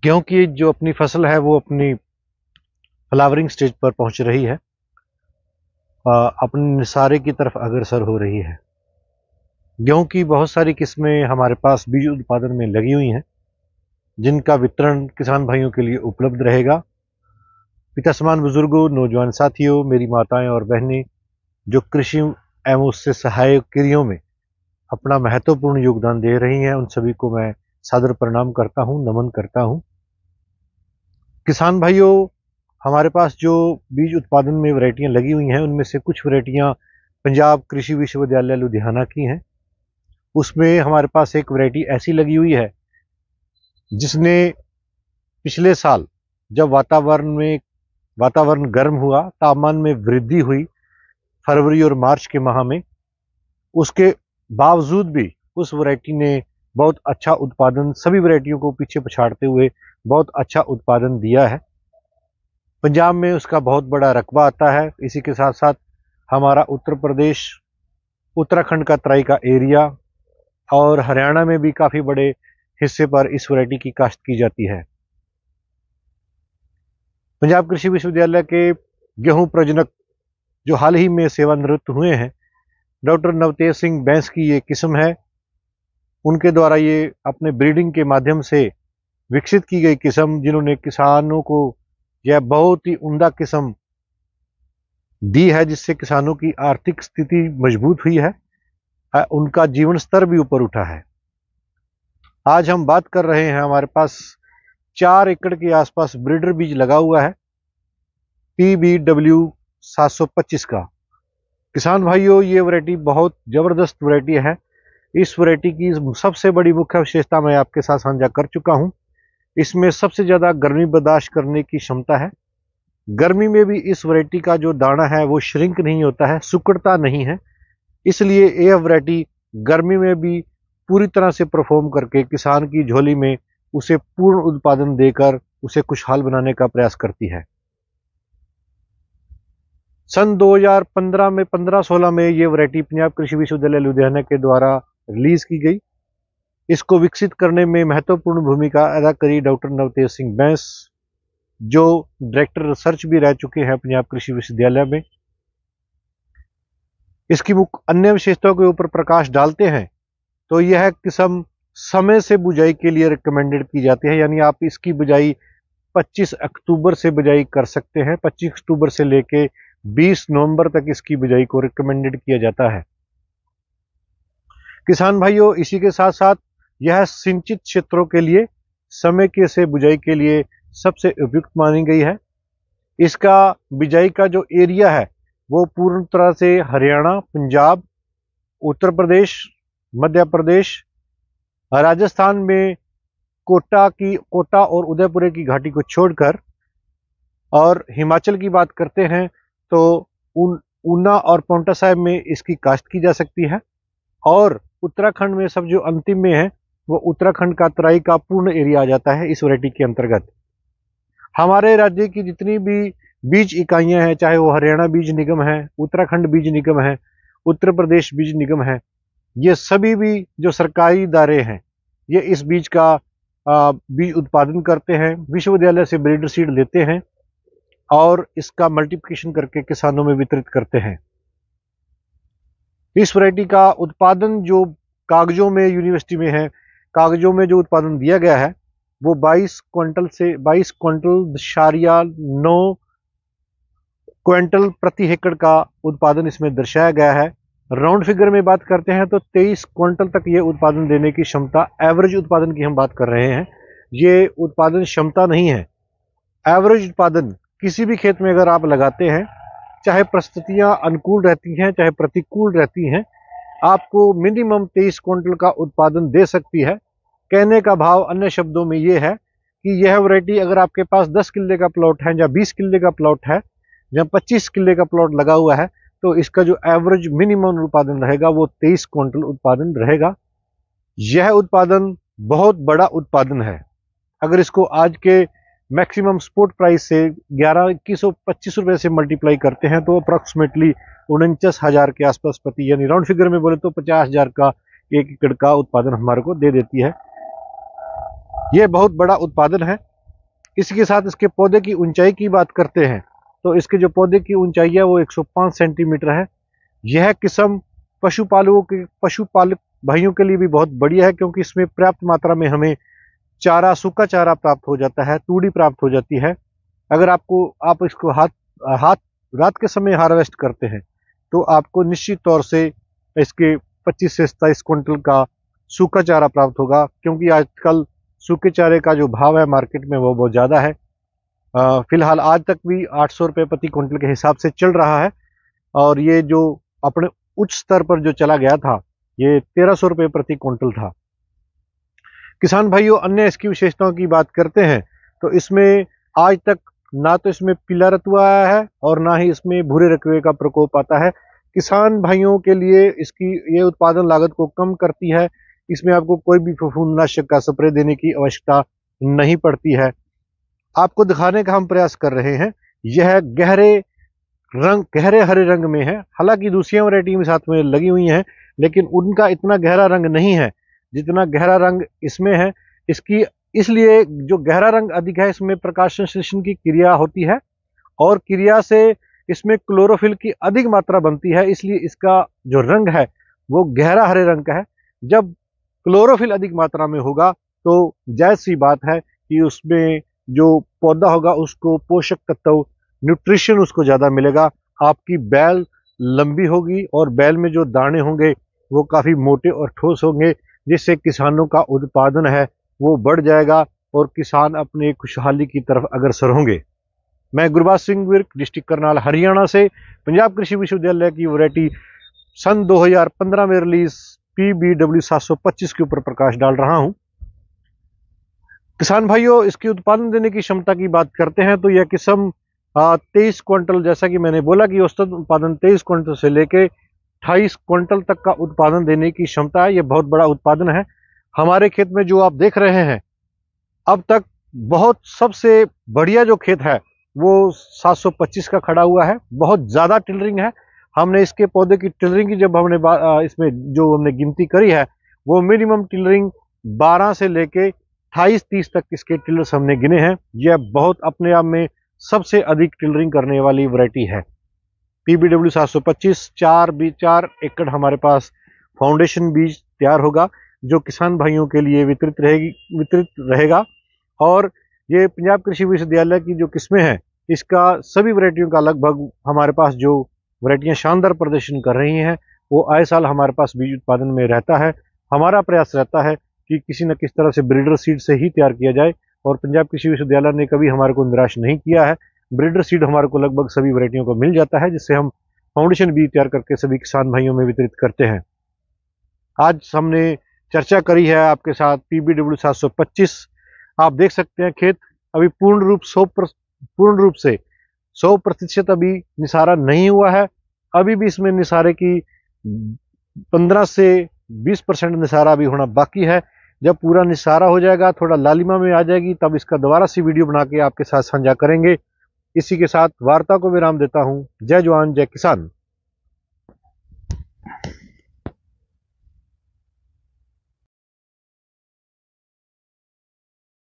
गेहूं की जो अपनी फसल है वो अपनी फ्लावरिंग स्टेज पर पहुंच रही है, अपने निसारे की तरफ अग्रसर हो रही है। गेहूं की बहुत सारी किस्में हमारे पास बीज उत्पादन में लगी हुई हैं, जिनका वितरण किसान भाइयों के लिए उपलब्ध रहेगा। पिता समान बुजुर्गों, नौजवान साथियों, मेरी माताएं और बहनें जो कृषि एवं उससे सहायक क्रियाओं में अपना महत्वपूर्ण योगदान दे रही हैं, उन सभी को मैं सादर प्रणाम करता हूं, नमन करता हूं। किसान भाइयों, हमारे पास जो बीज उत्पादन में वैरायटियां लगी हुई हैं, उनमें से कुछ वैरायटियां पंजाब कृषि विश्वविद्यालय लुधियाना की हैं। उसमें हमारे पास एक वैरायटी ऐसी लगी हुई है जिसने पिछले साल जब वातावरण गर्म हुआ, तापमान में वृद्धि हुई फरवरी और मार्च के माह में, उसके बावजूद भी उस वैरायटी ने बहुत अच्छा उत्पादन, सभी वैरायटियों को पीछे पछाड़ते हुए बहुत अच्छा उत्पादन दिया है। पंजाब में उसका बहुत बड़ा रकबा आता है। इसी के साथ साथ हमारा उत्तर प्रदेश, उत्तराखंड का तराई का एरिया और हरियाणा में भी काफ़ी बड़े हिस्से पर इस वैरायटी की काश्त की जाती है। पंजाब कृषि विश्वविद्यालय के गेहूं प्रजनक जो हाल ही में सेवानिवृत्त हुए हैं, डॉक्टर नवतेज सिंह बैंस की ये किस्म है। उनके द्वारा ये अपने ब्रीडिंग के माध्यम से विकसित की गई किस्म, जिन्होंने किसानों को यह बहुत ही उम्दा किस्म दी है, जिससे किसानों की आर्थिक स्थिति मजबूत हुई है, उनका जीवन स्तर भी ऊपर उठा है। आज हम बात कर रहे हैं, हमारे पास 4 एकड़ के आसपास ब्रीडर बीज लगा हुआ है PBW 725 का। किसान भाइयों, ये वैरायटी बहुत जबरदस्त वैरायटी है। इस वैरायटी की सबसे बड़ी मुख्य विशेषता मैं आपके साथ साझा कर चुका हूं। इसमें सबसे ज्यादा गर्मी बर्दाश्त करने की क्षमता है। गर्मी में भी इस वैरायटी का जो दाना है वो श्रिंक नहीं होता है, सिकुड़ता नहीं है। इसलिए यह वैरायटी गर्मी में भी पूरी तरह से परफॉर्म करके किसान की झोली में उसे पूर्ण उत्पादन देकर उसे खुशहाल बनाने का प्रयास करती है। सन 2015 में 15-16 में ये वैरायटी पंजाब कृषि विश्वविद्यालय लुधियाना के द्वारा रिलीज की गई। इसको विकसित करने में महत्वपूर्ण भूमिका अदा करी डॉक्टर नवतेज सिंह बैंस, जो डायरेक्टर रिसर्च भी रह चुके हैं पंजाब कृषि विश्वविद्यालय में। इसकी अन्य विशेषताओं के ऊपर प्रकाश डालते हैं तो यह किस्म समय से बुझाई के लिए रिकमेंडेड की जाती है, यानी आप इसकी बुझाई 25 अक्टूबर से बुझाई कर सकते हैं। 25 अक्टूबर से लेके 20 नवंबर तक इसकी बुझाई को रिकमेंडेड किया जाता है। किसान भाइयों, इसी के साथ साथ यह सिंचित क्षेत्रों के लिए समय के से बुझाई के लिए सबसे उपयुक्त मानी गई है। इसका बिजाई का जो एरिया है वो पूर्ण तरह से हरियाणा, पंजाब, उत्तर प्रदेश, मध्य प्रदेश, राजस्थान में कोटा और उदयपुर की घाटी को छोड़कर, और हिमाचल की बात करते हैं तो ऊना और पांवटा साहिब में इसकी काश्त की जा सकती है। और उत्तराखंड में सब जो अंतिम में है वो उत्तराखंड का तराई का पूर्ण एरिया आ जाता है इस वैरायटी के अंतर्गत। हमारे राज्य की जितनी भी बीज इकाइयां हैं, चाहे वो हरियाणा बीज निगम है, उत्तराखंड बीज निगम है, उत्तर प्रदेश बीज निगम है, ये सभी भी जो सरकारी इदारे हैं ये इस बीज का बीज उत्पादन करते हैं, विश्वविद्यालय से ब्रीडर सीड लेते हैं और इसका मल्टीप्लिकेशन करके किसानों में वितरित करते हैं। इस वैरायटी का उत्पादन जो कागजों में यूनिवर्सिटी में है, कागजों में जो उत्पादन दिया गया है वो 22 क्विंटल 9 क्विंटल प्रति एकड़ का उत्पादन इसमें दर्शाया गया है। राउंड फिगर में बात करते हैं तो 23 क्विंटल तक ये उत्पादन देने की क्षमता, एवरेज उत्पादन की हम बात कर रहे हैं, ये उत्पादन क्षमता नहीं है। एवरेज उत्पादन किसी भी खेत में अगर आप लगाते हैं, चाहे परिस्थितियां अनुकूल रहती हैं चाहे प्रतिकूल रहती हैं, आपको मिनिमम 23 क्विंटल का उत्पादन दे सकती है। कहने का भाव अन्य शब्दों में ये है कि यह वैरायटी अगर आपके पास 10 किले का प्लॉट है या 20 किले का प्लॉट है या 25 किले का प्लॉट लगा हुआ है, तो इसका जो एवरेज मिनिमम उत्पादन रहेगा वो 23 क्विंटल उत्पादन रहेगा। यह उत्पादन बहुत बड़ा उत्पादन है। अगर इसको आज के मैक्सिमम स्पोर्ट प्राइस से 11,2125 रुपए से मल्टीप्लाई करते हैं तो अप्रॉक्सीमेटली 49,000 के आसपास प्रति, यानी राउंड फिगर में बोले तो 50,000 का 1 एकड़ का उत्पादन हमारे को दे देती है। यह बहुत बड़ा उत्पादन है। इसी साथ इसके पौधे की ऊंचाई की बात करते हैं तो इसके जो पौधे की ऊंचाई है वो 105 सेंटीमीटर है। यह किस्म पशुपालक भाइयों के लिए भी बहुत बढ़िया है, क्योंकि इसमें पर्याप्त मात्रा में हमें चारा, सूखा चारा प्राप्त हो जाता है, तूड़ी प्राप्त हो जाती है। अगर आप इसको हाथ रात के समय हार्वेस्ट करते हैं तो आपको निश्चित तौर से इसके 25 से 27 क्विंटल का सूखा चारा प्राप्त होगा, क्योंकि आजकल सूखे चारे का जो भाव है मार्केट में वो बहुत ज़्यादा है। फिलहाल आज तक भी 800 रुपये प्रति क्विंटल के हिसाब से चल रहा है, और ये जो अपने उच्च स्तर पर जो चला गया था ये 1300 रुपये प्रति क्विंटल था। किसान भाइयों, अन्य इसकी विशेषताओं की बात करते हैं तो इसमें आज तक ना तो इसमें पीला रतुआ आया है और ना ही इसमें भूरे रतुए का प्रकोप आता है। किसान भाइयों के लिए इसकी ये उत्पादन लागत को कम करती है। इसमें आपको कोई भी फफूंदनाशक का स्प्रे देने की आवश्यकता नहीं पड़ती है। आपको दिखाने का हम प्रयास कर रहे हैं। यह गहरे हरे रंग में है। हालांकि दूसरी वैरायटी में साथ में लगी हुई हैं, लेकिन उनका इतना गहरा रंग नहीं है जितना गहरा रंग इसमें है। इसलिए जो गहरा रंग अधिक है, इसमें प्रकाश संश्लेषण की क्रिया होती है और क्रिया से इसमें क्लोरोफिल की अधिक मात्रा बनती है, इसलिए इसका जो रंग है वो गहरा हरे रंग का है। जब क्लोरोफिल अधिक मात्रा में होगा तो जायज सी बात है कि उसमें जो पौधा होगा उसको पोषक तत्व, न्यूट्रिशन उसको ज़्यादा मिलेगा। आपकी बेल लंबी होगी और बेल में जो दाने होंगे वो काफ़ी मोटे और ठोस होंगे, जिससे किसानों का उत्पादन है वो बढ़ जाएगा और किसान अपने खुशहाली की तरफ अग्रसर होंगे। मैं गुरबाज सिंह विर्क, डिस्ट्रिक्ट करनाल, हरियाणा से पंजाब कृषि विश्वविद्यालय की वैरायटी सन 2015 में रिलीज PBW 725 के ऊपर प्रकाश डाल रहा हूं। किसान भाइयों, इसकी उत्पादन देने की क्षमता की बात करते हैं तो यह किस्म 23 क्विंटल, जैसा कि मैंने बोला कि औसत उत्पादन 23 क्विंटल से लेके 28 क्विंटल तक का उत्पादन देने की क्षमता है। यह बहुत बड़ा उत्पादन है। हमारे खेत में जो आप देख रहे हैं, अब तक बहुत सबसे बढ़िया जो खेत है वो 725 का खड़ा हुआ है। बहुत ज़्यादा टिलरिंग है। हमने इसके पौधे की टिलरिंग की जब हमने इसमें जो हमने गिनती करी है वो मिनिमम टिलरिंग 12 से लेके 28-30 तक इसके टिलर्स हमने गिने हैं। यह बहुत अपने आप में सबसे अधिक टिलरिंग करने वाली वैरायटी है। PBW 725 4 एकड़ हमारे पास फाउंडेशन बीज तैयार होगा, जो किसान भाइयों के लिए वितरित रहेगा। और ये पंजाब कृषि विश्वविद्यालय की जो किस्में हैं, इसका सभी वैरायटियों का लगभग हमारे पास जो वैरायटियाँ शानदार प्रदर्शन कर रही हैं वो आए साल हमारे पास बीज उत्पादन में रहता है। हमारा प्रयास रहता है कि किसी न किसी तरह से ब्रीडर सीड से ही तैयार किया जाए, और पंजाब कृषि विश्वविद्यालय ने कभी हमारे को निराश नहीं किया है। ब्रीडर सीड हमारे को लगभग सभी वैरायटियों को मिल जाता है, जिससे हम फाउंडेशन बीज तैयार करके सभी किसान भाइयों में वितरित करते हैं। आज हमने चर्चा करी है आपके साथ PBW 725। आप देख सकते हैं खेत अभी पूर्ण रूप से 100% अभी निसारा नहीं हुआ है। अभी भी इसमें निसारे की 15 से 20% निसारा अभी होना बाकी है। जब पूरा निसारा हो जाएगा, थोड़ा लालिमा में आ जाएगी, तब इसका दोबारा से वीडियो बना के आपके साथ साझा करेंगे। इसी के साथ वार्ता को विराम देता हूं। जय जवान जय किसान।